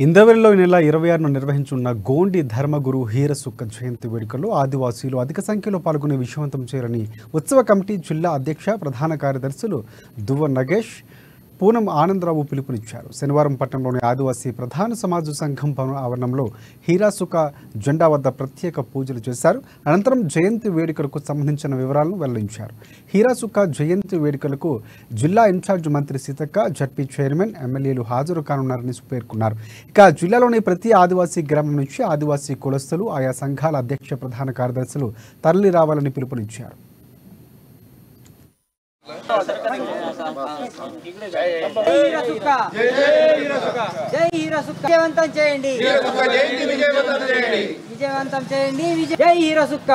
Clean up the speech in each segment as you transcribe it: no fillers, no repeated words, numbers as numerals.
ఇంద్రవెల్లిలో ఈ నెల 26న నిర్వహించున్న గోండి ధర్మగురు హీరసుక్క జయంతి వేడుకల్లో ఆదివాసీలు అధిక సంఖ్యలో పాల్గొనే విజయవంతం చేయాలని ఉత్సవ కమిటీ జిల్లా అధ్యక్ష ప్రధాన కార్యదర్శులు దువ్వ నగేష్ పూనం ఆనందరావు పిలుపునిచ్చారు. శనివారం పట్టణంలోని ఆదివాసీ ప్రధాన సమాజ సంఘం భవన ఆవరణంలో హీరాసుక జెండా వద్ద ప్రత్యేక పూజలు చేశారు. అనంతరం జయంతి వేడుకలకు సంబంధించిన వివరాలను వెల్లడించారు. హీరాసుక జయంతి వేడుకలకు జిల్లా ఇన్ఛార్జ్ మంత్రి సీతక్క, జడ్పీ చైర్మన్, ఎమ్మెల్యేలు హాజరు కానున్నారని పేర్కొన్నారు. ఇక జిల్లాలోని ప్రతి ఆదివాసీ గ్రామం నుంచి ఆదివాసీ కులస్తులు, ఆయా సంఘాల అధ్యక్ష ప్రధాన కార్యదర్శులు తరలి రావాలని పిలుపునిచ్చారు. విజయవంతం చేయండి, విజయవంతం చేయండి. జై హీరసుక్క,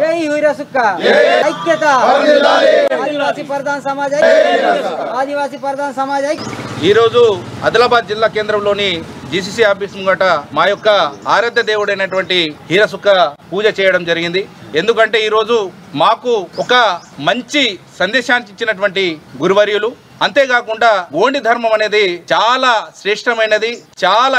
జై హీరసుక్క. ఐక్యత, ఆదివాసీ ప్రధాన సమాజ్, ఆదివాసీ ప్రధాన సమాజ్. ఈ రోజు ఆదిలాబాద్ జిల్లా కేంద్రంలోని జీసీసీ ఆఫీస్ ముంగట మా యొక్క ఆరాధ్య దేవుడైనటువంటి హీరసుక్క పూజ చేయడం జరిగింది. ఎందుకంటే ఈరోజు మాకు ఒక మంచి సందేశాన్ని ఇచ్చినటువంటి గురువర్యులు. అంతేకాకుండా గోండి ధర్మం అనేది చాలా శ్రేష్టమైనది.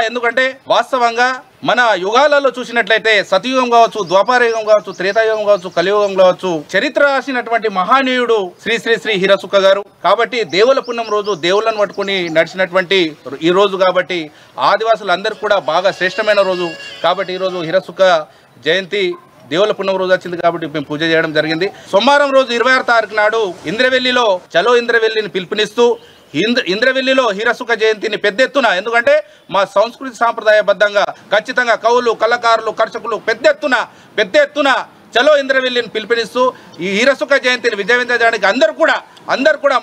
ఎందుకంటే వాస్తవంగా మన యుగాలలో చూసినట్లయితే సతయుగం కావచ్చు, ద్వాపరయుగం కావచ్చు, త్రేతాయుగం కావచ్చు, కలియుగం కావచ్చు, చరిత్ర రాసినటువంటి మహానీయుడు శ్రీ శ్రీ శ్రీ హీరసుక్క గారు. కాబట్టి దేవుల పుణ్యం రోజు దేవుళ్ళను పట్టుకుని నడిచినటువంటి ఈ రోజు కాబట్టి ఆదివాసులందరూ కూడా బాగా శ్రేష్టమైన రోజు. కాబట్టి ఈరోజు హీరసుక్క జయంతి దేవుల పుణ్యం రోజు వచ్చింది కాబట్టి మేము పూజ చేయడం జరిగింది. సోమవారం రోజు 26వ తారీఖు నాడు ఇంద్రవెల్లిలో చలో ఇంద్రవెల్లిని పిలుపునిస్తూ ఇంద్రవెల్లిలో హీరసుక్క జయంతిని పెద్ద ఎత్తున, ఎందుకంటే మా సంస్కృతి సాంప్రదాయబద్ధంగా ఖచ్చితంగా కవులు, కళాకారులు, కర్షకులు పెద్ద ఎత్తున చలో ఇంద్రవెల్లిని పిలుపునిస్తూ ఈ హీరసుక్క జయంతిని విజయవంతం చేయడానికి అందరూ కూడా